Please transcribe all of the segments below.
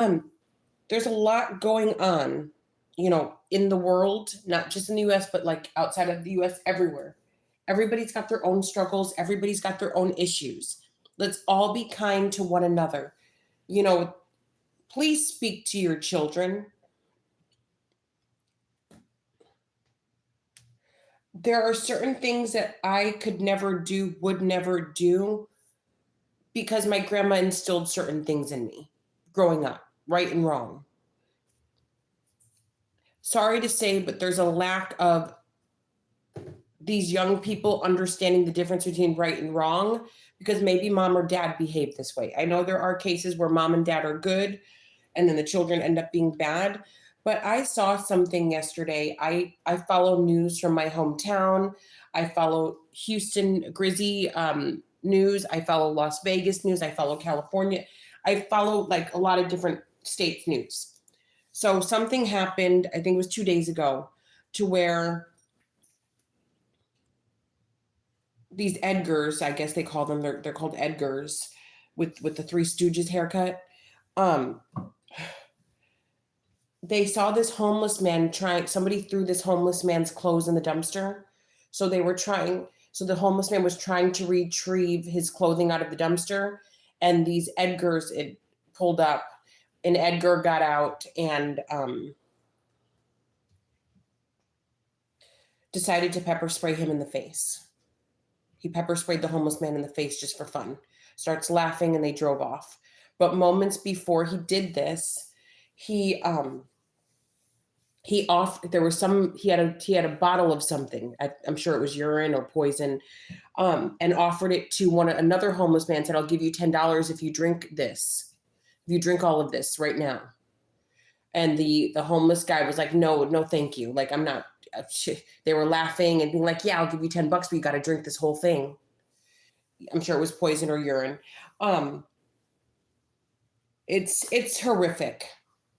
Um, there's a lot going on, in the world, not just in the US, but like outside of the US, everywhere. Everybody's got their own struggles, everybody's got their own issues. Let's all be kind to one another. You know, please speak to your children. There are certain things that I could never do, would never do, because my grandma instilled certain things in me growing up, right and wrong. Sorry to say, but there's a lack of these young people understanding the difference between right and wrong because maybe mom or dad behave this way. I know there are cases where mom and dad are good and then the children end up being bad, but I saw something yesterday. I follow news from my hometown. I follow Houston Grizzly news. I follow Las Vegas news. I follow California. I follow like a lot of different states news. So something happened, I think it was 2 days ago, to where these Edgars, I guess they call them, they're called Edgars, with the Three Stooges haircut. Um, they saw this homeless man trying. Somebody threw this homeless man's clothes in the dumpster, so they were trying. So the homeless man was trying to retrieve his clothing out of the dumpster, and these Edgars it pulled up. An Edgar got out and decided to pepper spray him in the face. He pepper sprayed the homeless man in the face just for fun. Starts laughing and they drove off. But moments before he did this, he there was some he had a bottle of something. I'm sure it was urine or poison, and offered it to another homeless man. Said, "I'll give you $10 if you drink this. If you drink all of this right now." And the homeless guy was like, "No, no, thank you. Like I'm not." They were laughing and being like, "Yeah, I'll give you $10, but you got to drink this whole thing." I'm sure it was poison or urine. Um, it's horrific.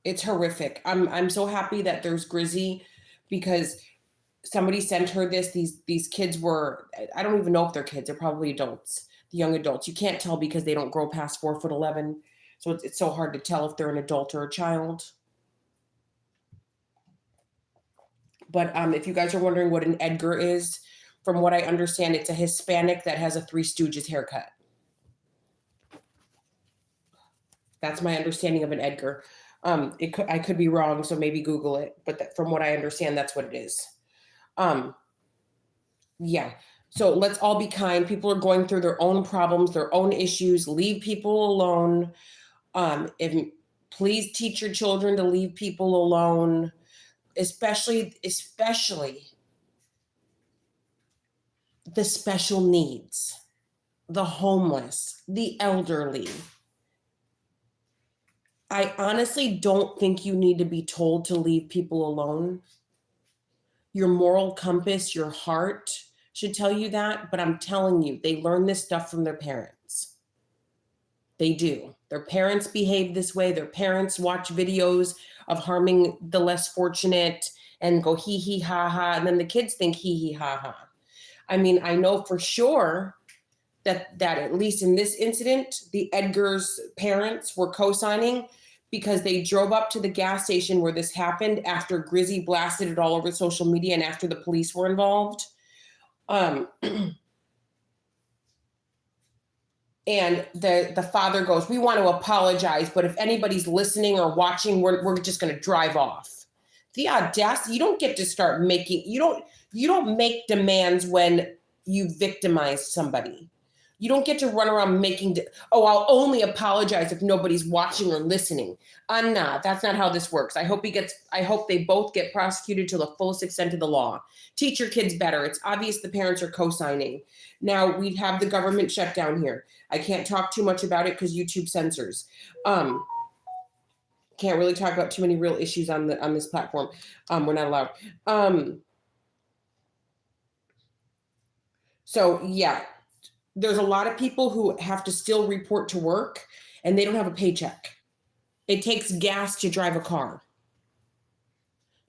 It's horrific. I'm so happy that there's Grizzy because somebody sent her this. These kids were, I don't even know if they're kids. They're probably adults. The young adults. You can't tell because they don't grow past 4'11". So it's so hard to tell if they're an adult or a child. But if you guys are wondering what an Edgar is, from what I understand, it's a Hispanic that has a Three Stooges haircut. That's my understanding of an Edgar. I could be wrong, so maybe Google it. But from what I understand, that's what it is. Um, yeah. So let's all be kind. People are going through their own problems, their own issues. Leave people alone. If please teach your children to leave people alone, especially the special needs, the homeless, the elderly. I honestly don't think you need to be told to leave people alone. Your moral compass, your heart should tell you that, but I'm telling you, they learn this stuff from their parents. They do. Their parents behave this way. Their parents watch videos of harming the less fortunate and go hee hee ha ha, and then the kids think hee hee ha ha. I mean, I know for sure that at least in this incident, the Edgar's parents were co-signing because they drove up to the gas station where this happened after Grizzy blasted it all over social media and after the police were involved. And the father goes, "We want to apologize, but if anybody's listening or watching, we're just going to drive off." The audacity! You don't get to start making you don't make demands when you victimize somebody. You don't get to run around making, I'll only apologize if nobody's watching or listening. I'm not. That's not how this works. I hope they both get prosecuted to the fullest extent of the law. Teach your kids better. It's obvious the parents are co-signing. Now we have the government shutdown here. I can't talk too much about it because YouTube censors. Can't really talk about too many real issues on this platform. We're not allowed. So yeah. There's a lot of people who have to still report to work and they don't have a paycheck. It takes gas to drive a car,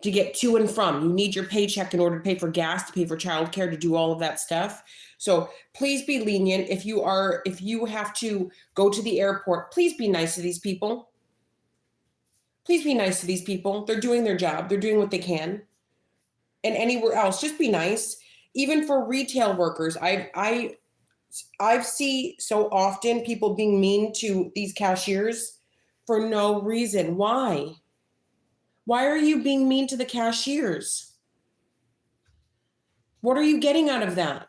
to get to and from. You need your paycheck in order to pay for gas, to pay for childcare, to do all of that stuff. So please be lenient. If you have to go to the airport, please be nice to these people. Please be nice to these people. They're doing their job. They're doing what they can. And anywhere else, just be nice. Even for retail workers, I've see so often people being mean to these cashiers for no reason. Why? Why are you being mean to the cashiers? What are you getting out of that?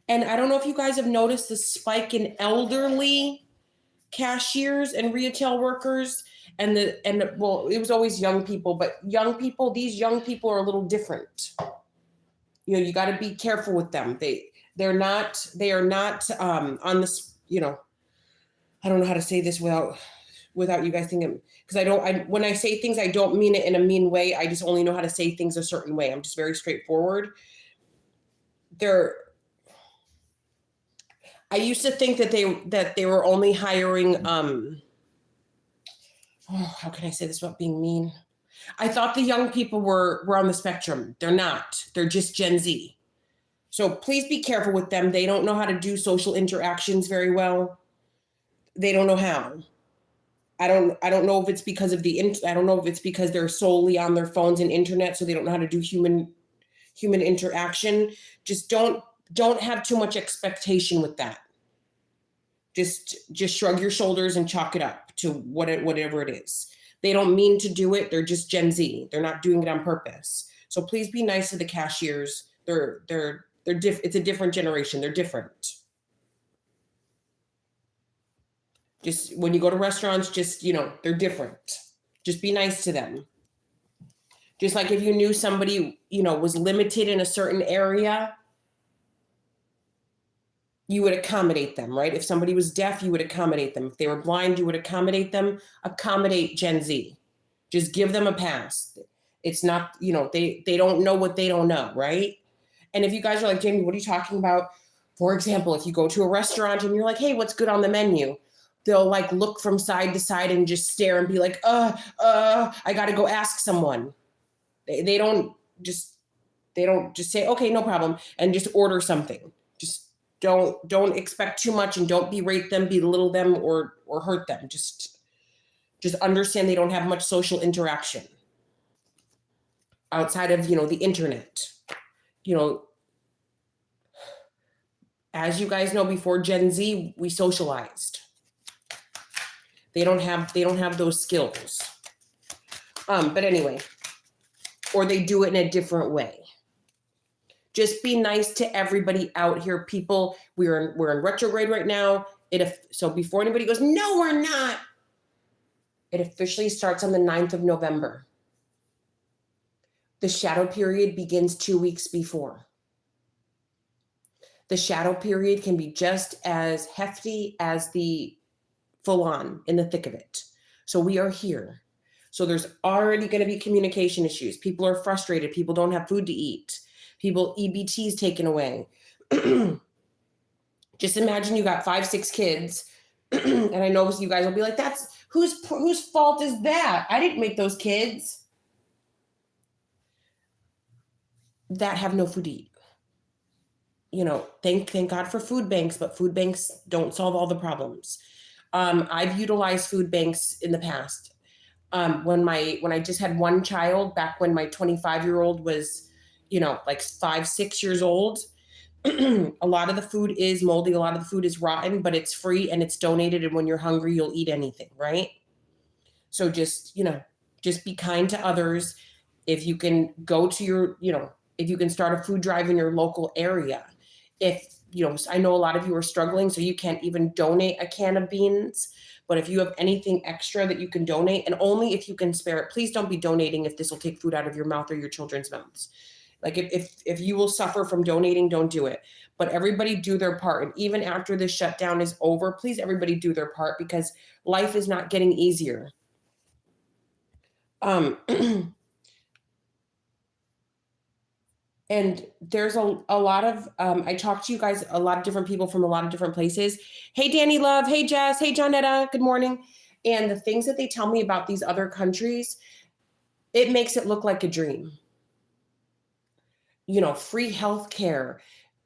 And I don't know if you guys have noticed the spike in elderly cashiers and retail workers well, it was always young people, but these young people are a little different. You know, you got to be careful with them. They are not on this, you know, I don't know how to say this without you guys thinking, because when I say things, I don't mean it in a mean way. I just only know how to say things a certain way. I'm just very straightforward. I used to think that they were only hiring how can I say this without being mean? I thought the young people were on the spectrum. They're not. They're just Gen Z. So please be careful with them. They don't know how to do social interactions very well. They don't know how. I don't know if it's because of I don't know if it's because they're solely on their phones and internet, so they don't know how to do human interaction. Just don't have too much expectation with that. Just shrug your shoulders and chalk it up to whatever it is. They don't mean to do it. They're just Gen Z. They're not doing it on purpose. So please be nice to the cashiers. It's a different generation. They're different. Just when you go to restaurants, just, you know, they're different. Just be nice to them. Just like if you knew somebody, you know, was limited in a certain area, you would accommodate them, right? If somebody was deaf, you would accommodate them. If they were blind, you would accommodate them. Accommodate Gen Z. Just give them a pass. It's not, you know, they don't know what they don't know, right? And if you guys are like, Jamie, what are you talking about? For example, if you go to a restaurant and you're like, hey, what's good on the menu? They'll like look from side to side and just stare and be like, I got to go ask someone. They don't just say, okay, no problem, and just order something. Just don't expect too much, and don't berate them, belittle them, or hurt them. Just understand they don't have much social interaction outside of, you know, the internet. You know, as you guys know, before Gen Z, we socialized. They don't have those skills. But anyway, or they do it in a different way. Just be nice to everybody out here, people. We're in retrograde right now. So before anybody goes, no, we're not. It officially starts on the 9th of November. The shadow period begins 2 weeks before. The shadow period can be just as hefty as the full on in the thick of it. So we are here. So there's already going to be communication issues. People are frustrated. People don't have food to eat. People, EBTs taken away. Just imagine you got 5-6 kids. And I know you guys will be like, that's whose fault is that? I didn't make those kids. That have no food to eat. You know, thank God for food banks, but food banks don't solve all the problems. I've utilized food banks in the past. When I just had one child, back when my 25-year-old was, you know, like 5-6 years old, a lot of the food is moldy, a lot of the food is rotten, but it's free and it's donated. And when you're hungry, you'll eat anything, right? So just, you know, just be kind to others. If you can go to your, you know, if you can start a food drive in your local area. If, you know, I know a lot of you are struggling, so you can't even donate a can of beans. But if you have anything extra that you can donate, and only if you can spare it, please don't be donating if this will take food out of your mouth or your children's mouths. Like if you will suffer from donating, don't do it. But everybody do their part. And even after this shutdown is over, please everybody do their part, because life is not getting easier. And there's a lot of, I talked to you guys, a lot of different people from a lot of different places. Hey, Danny Love. Hey, Jess. Hey, Johnetta. Good morning. And the things that they tell me about these other countries, it makes it look like a dream. You know, free healthcare,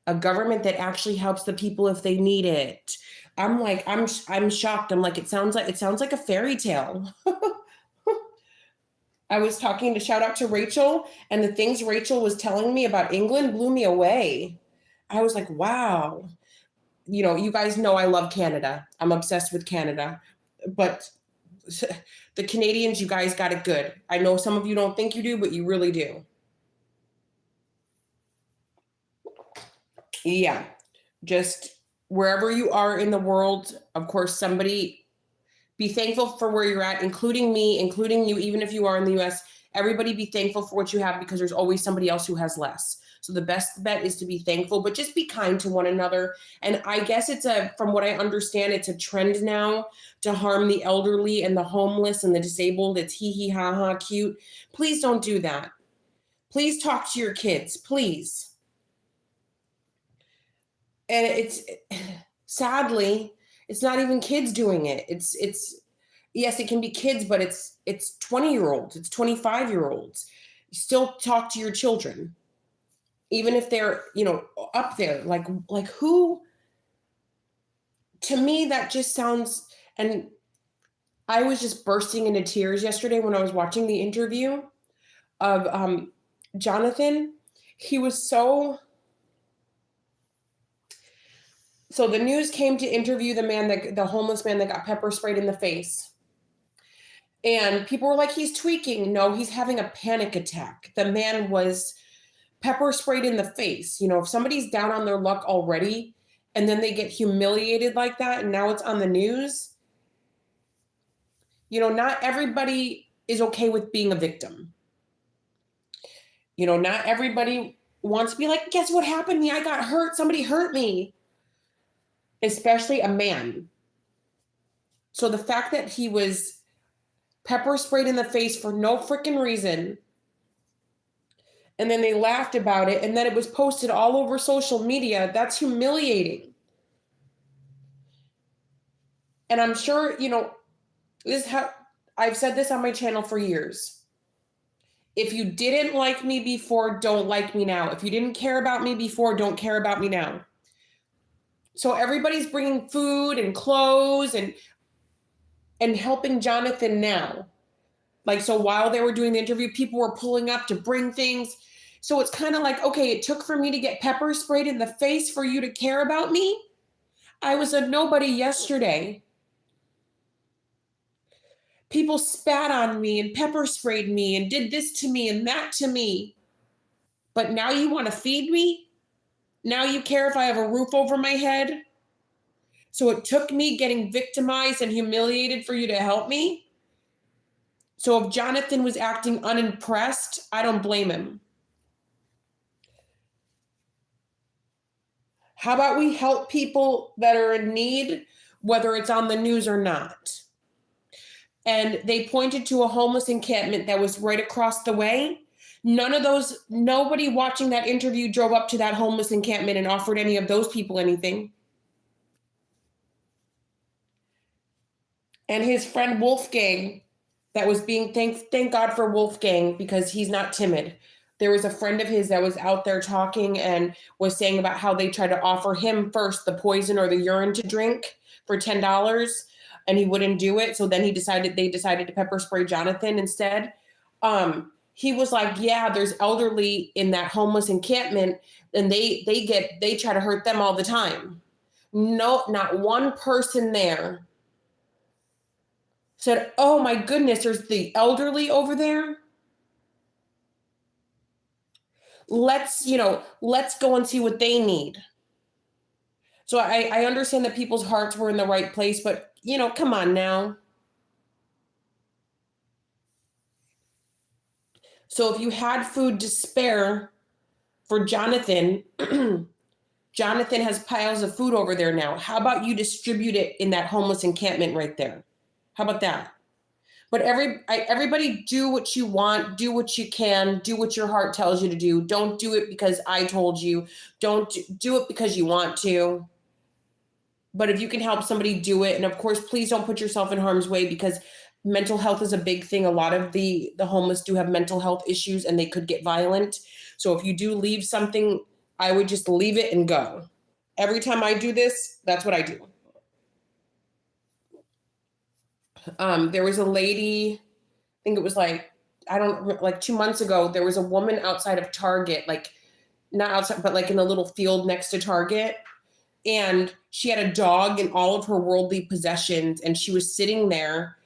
A government that actually helps the people if they need it. I'm like, I'm shocked. I'm like, it sounds like a fairy tale. I was talking to shout out to Rachel, and the things Rachel was telling me about England blew me away. I was like, wow. You know, you guys know I love Canada. I'm obsessed with Canada. But the Canadians, you guys got it good. I know some of you don't think you do, but you really do. Yeah. Just wherever you are in the world, of course, somebody be thankful for where you're at, including me, including you, even if you are in the US. Everybody be thankful for what you have because there's always somebody else who has less. So the best bet is to be thankful, but just be kind to one another. And I guess from what I understand, it's a trend now to harm the elderly and the homeless and the disabled. It's hee hee ha ha cute. Please don't do that. Please talk to your kids, please. And it's sadly, it's not even kids doing it. It's yes, it can be kids, but it's 20-year-olds, it's 25-year-olds. Still talk to your children, even if they're, up there. Like who? To me, that just sounds. And I was just bursting into tears yesterday when I was watching the interview of Jonathan. He was so. So the news came to interview the homeless man that got pepper sprayed in the face. And people were like, he's tweaking. No, he's having a panic attack. The man was pepper sprayed in the face. If somebody's down on their luck already and then they get humiliated like that and now it's on the news, not everybody is okay with being a victim. Not everybody wants to be like, guess what happened to me? I got hurt. Somebody hurt me. Especially a man. So the fact that he was pepper sprayed in the face for no freaking reason, and then they laughed about it, and then it was posted all over social media, that's humiliating. And I'm sure, this is how I've said this on my channel for years. If you didn't like me before, don't like me now. If you didn't care about me before, don't care about me now. So everybody's bringing food and clothes and helping Jonathan now. Like, so while they were doing the interview, people were pulling up to bring things. So it's kind of like, okay, it took for me to get pepper sprayed in the face for you to care about me. I was a nobody yesterday. People spat on me and pepper sprayed me and did this to me and that to me. But now you want to feed me? Now you care if I have a roof over my head? So it took me getting victimized and humiliated for you to help me? So if Jonathan was acting unimpressed, I don't blame him. How about we help people that are in need, whether it's on the news or not? And they pointed to a homeless encampment that was right across the way. Nobody watching that interview drove up to that homeless encampment and offered any of those people anything. And his friend Wolfgang, that was being, thank God for Wolfgang, because he's not timid. There was a friend of his that was out there talking and was saying about how they tried to offer him first the poison or the urine to drink for $10, and he wouldn't do it. So then they decided to pepper spray Jonathan instead. He was like, yeah, there's elderly in that homeless encampment, and they try to hurt them all the time. No, not one person there said, oh my goodness, there's the elderly over there. Let's go and see what they need. So I understand that people's hearts were in the right place, but come on now. So if you had food to spare for Jonathan, Jonathan has piles of food over there now. How about you distribute it in that homeless encampment right there? How about that? But everybody do what you want, do what you can, do what your heart tells you to do. Don't do it because I told you. Don't do it because you want to. But if you can help somebody, do it. And of course, please don't put yourself in harm's way, because mental health is a big thing. A lot of the homeless do have mental health issues and they could get violent. So if you do leave something I would just leave it and go. Every time I do this, that's what I do. There was a lady, I think it was like, like 2 months ago, there was a woman outside of Target, like not outside, but like in a little field next to Target. And she had a dog and all of her worldly possessions. And she was sitting there,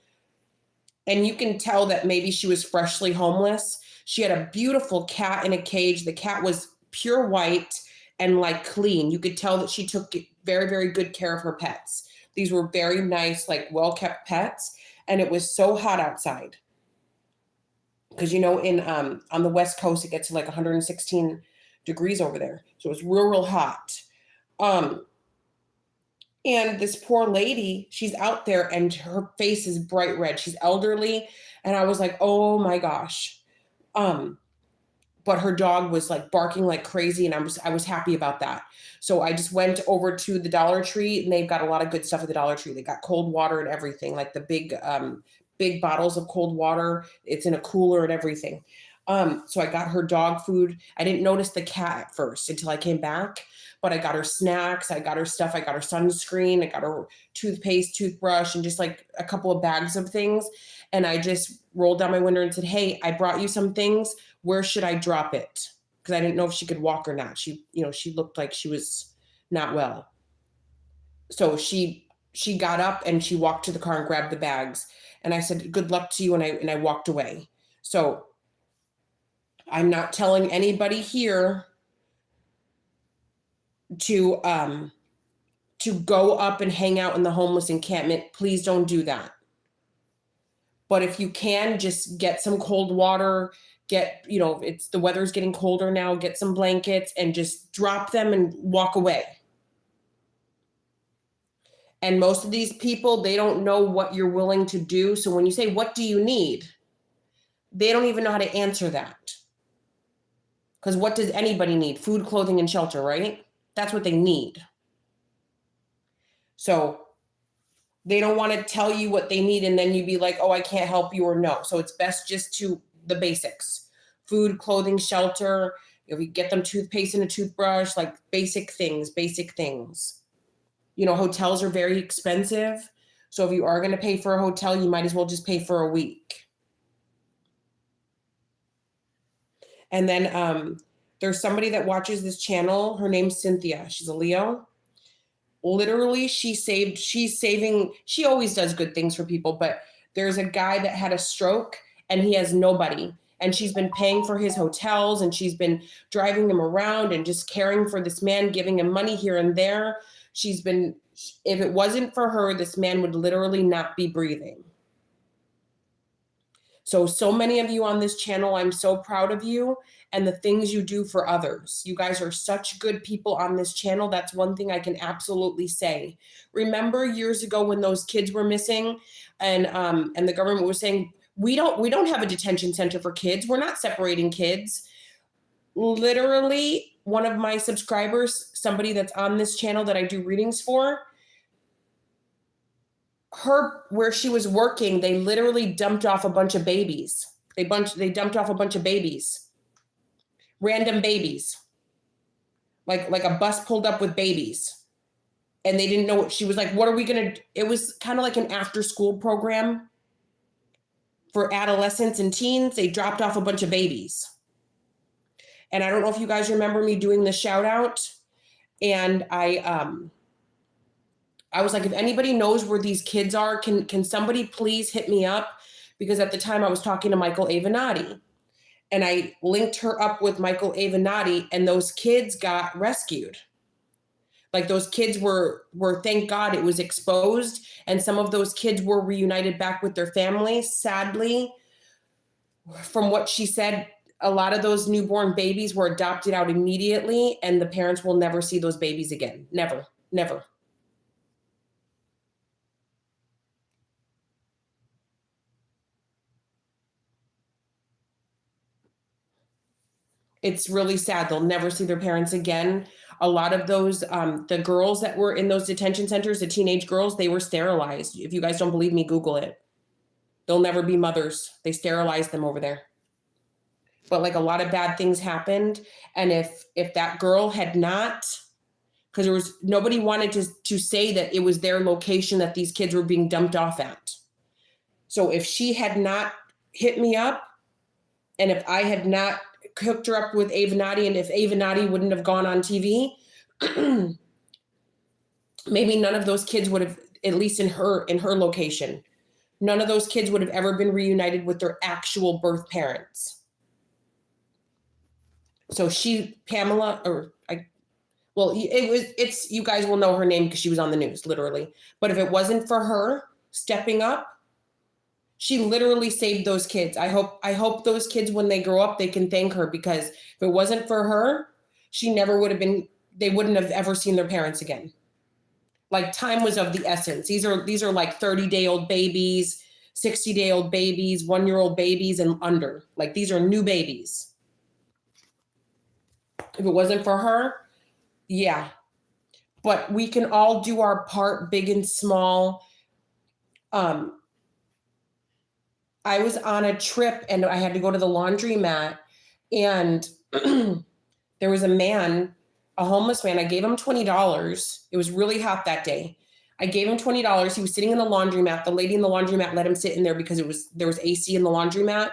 and you can tell that maybe she was freshly homeless. She had a beautiful cat in a cage. The cat was pure white and like clean. You could tell that she took very, very good care of her pets. These were very nice, like well-kept pets. And it was so hot outside. Because, in on the West Coast, it gets to like 116 degrees over there. So it was real, real hot. And this poor lady, she's out there and her face is bright red. She's elderly. And I was like, oh my gosh. But her dog was like barking like crazy, and I was happy about that. So I just went over to the Dollar Tree, and they've got a lot of good stuff at the Dollar Tree. They got cold water and everything, like the big bottles of cold water. It's in a cooler and everything. So I got her dog food. I didn't notice the cat at first until I came back, but I got her snacks. I got her stuff. I got her sunscreen. I got her toothpaste, toothbrush, and just like a couple of bags of things. And I just rolled down my window and said, hey, I brought you some things. Where should I drop it? Because I didn't know if she could walk or not. She looked like she was not well. So she got up and she walked to the car and grabbed the bags. And I said, good luck to you. And I walked away. So I'm not telling anybody here to go up and hang out in the homeless encampment. Please don't do that. But if you can, just get some cold water, it's the weather's getting colder now, get some blankets and just drop them and walk away. And most of these people, they don't know what you're willing to do. So when you say, what do you need? They don't even know how to answer that. Because what does anybody need? Food, clothing, and shelter, right? That's what they need. So they don't want to tell you what they need and then you be like, oh, I can't help you, or no. So it's best just to the basics: food, clothing, shelter. If you get them toothpaste and a toothbrush, like basic things. Hotels are very expensive. So if you are going to pay for a hotel, you might as well just pay for a week. And then there's somebody that watches this channel. Her name's Cynthia. She's a Leo. Literally, she always does good things for people, but there's a guy that had a stroke and he has nobody. And she's been paying for his hotels and she's been driving him around and just caring for this man, giving him money here and there. If it wasn't for her, this man would literally not be breathing. So many of you on this channel, I'm so proud of you and the things you do for others. You guys are such good people on this channel. That's one thing I can absolutely say. Remember years ago when those kids were missing and the government was saying, we don't have a detention center for kids. We're not separating kids. Literally, one of my subscribers, somebody that's on this channel that I do readings for, where she was working, they literally dumped off a bunch of babies. They dumped off a bunch of babies. Random babies. Like a bus pulled up with babies. And they didn't know what she was like, what are we going to, it was kind of like an after school program for adolescents and teens. They dropped off a bunch of babies. And I don't know if you guys remember me doing the shout out. And I was like, if anybody knows where these kids are, can somebody please hit me up? Because at the time I was talking to Michael Avenatti and I linked her up with Michael Avenatti and those kids got rescued. Like those kids were, thank God it was exposed. And some of those kids were reunited back with their families. Sadly, from what she said, a lot of those newborn babies were adopted out immediately and the parents will never see those babies again. Never, never. It's really sad. They'll never see their parents again. A lot of those, the girls that were in those detention centers, the teenage girls, they were sterilized. If you guys don't believe me, Google it. They'll never be mothers. They sterilized them over there. but like a lot of bad things happened. And if that girl had not, because there was nobody wanted to say that it was their location that these kids were being dumped off at. So if she had not hit me up, and if I had not hooked her up with Avenatti, and if Avenatti wouldn't have gone on TV, maybe none of those kids would have, at least in her location, none of those kids would have ever been reunited with their actual birth parents. So Pamela, you guys will know her name because she was on the news, literally. But if it wasn't for her stepping up, she literally saved those kids. I hope those kids, when they grow up, they can thank her, because if it wasn't for her, they wouldn't have ever seen their parents again. Like, time was of the essence. These are like 30-day-old babies, 60-day-old babies, 1-year-old babies and under. Like, these are new babies. If it wasn't for her, yeah. But we can all do our part, big and small. I was on a trip and I had to go to the laundromat, and there was a man, a homeless man. I gave him $20. It was really hot that day. I gave him $20. He was sitting in the laundromat. The lady in the laundromat let him sit in there because there was AC in the laundromat.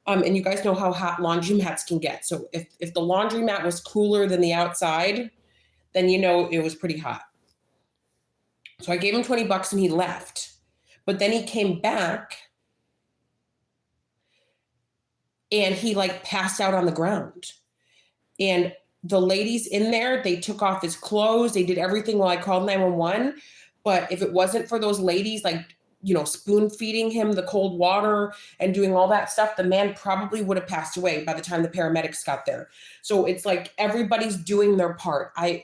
And you guys know how hot laundromats can get. So if the laundromat was cooler than the outside, then it was pretty hot. So I gave him $20 and he left. But then he came back and he like passed out on the ground. And the ladies in there, they took off his clothes. They did everything while I called 911. But if it wasn't for those ladies, like, spoon feeding him the cold water and doing all that stuff, the man probably would have passed away by the time the paramedics got there. So it's like everybody's doing their part. I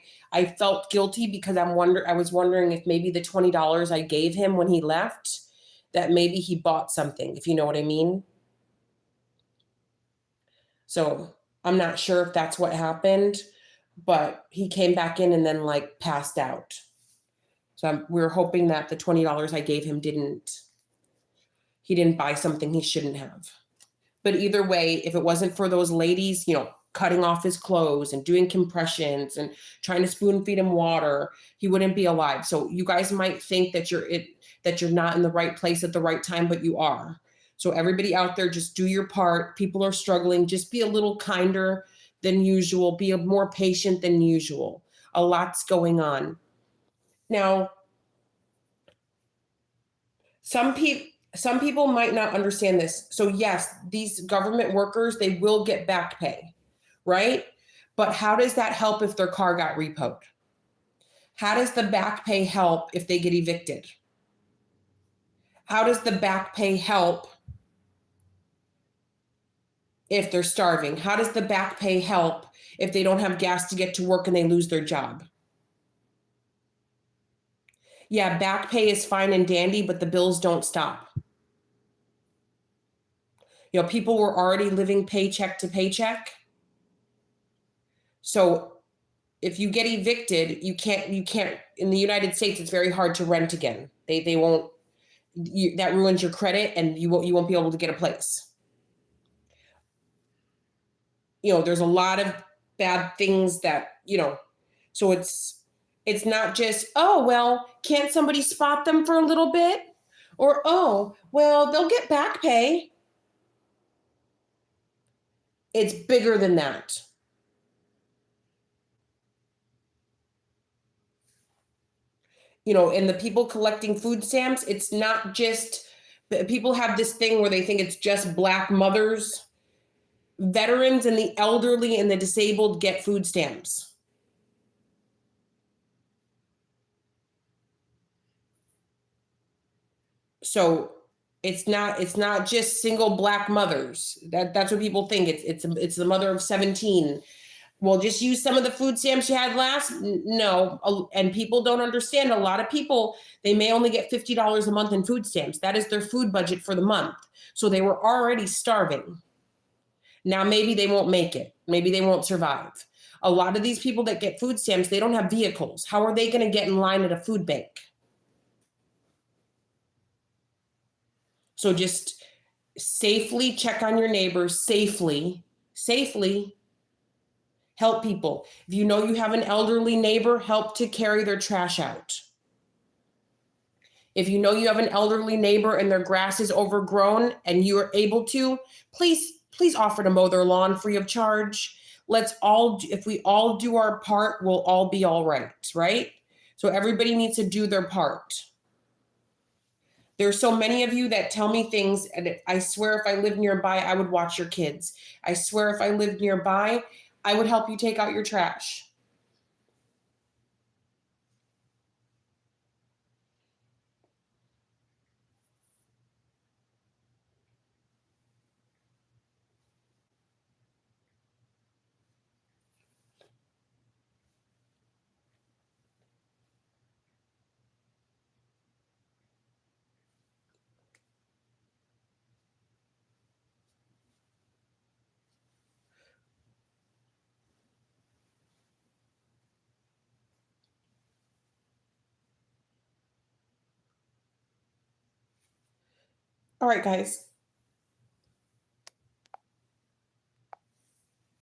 felt guilty because I was wondering if maybe the $20 I gave him when he left, that maybe he bought something, if you know what I mean. So I'm not sure if that's what happened, but he came back in and then like passed out. So we're hoping that the $20 I gave him he didn't buy something he shouldn't have. But either way, if it wasn't for those ladies, cutting off his clothes and doing compressions and trying to spoon feed him water, he wouldn't be alive. So you guys might think that you're not in the right place at the right time, but you are. So everybody out there, just do your part. People are struggling. Just be a little kinder than usual. Be more patient than usual. A lot's going on. Now, some people might not understand this. So yes, these government workers, they will get back pay, right? But how does that help if their car got repoed? How does the back pay help if they get evicted? How does the back pay help if they're starving? How does the back pay help if they don't have gas to get to work and they lose their job? Yeah, back pay is fine and dandy, but the bills don't stop. People were already living paycheck to paycheck. So if you get evicted, you can't, in the United States, it's very hard to rent again. They won't, that ruins your credit and you won't be able to get a place. There's a lot of bad things that, so it's not just, oh, well, can't somebody spot them for a little bit? Or, oh, well, they'll get back pay. It's bigger than that. And the people collecting food stamps, it's not just, people have this thing where they think it's just Black mothers. Veterans and the elderly and the disabled get food stamps. So it's not just single Black mothers. That's what people think. It's the mother of 17. Well, just use some of the food stamps you had last. No, and people don't understand. A lot of people, they may only get $50 a month in food stamps. That is their food budget for the month. So they were already starving. Now maybe they won't make it. Maybe they won't survive. A lot of these people that get food stamps, they don't have vehicles. How are they going to get in line at a food bank? So just safely check on your neighbors, safely, safely. Help people. If you know you have an elderly neighbor, help to carry their trash out. If you know you have an elderly neighbor and their grass is overgrown and you are able to, please offer to mow their lawn free of charge. Let's all, if we all do our part, we'll all be all right? So everybody needs to do their part. There's so many of you that tell me things, and I swear if I lived nearby, I would watch your kids. I swear if I lived nearby, I would help you take out your trash. All right, guys.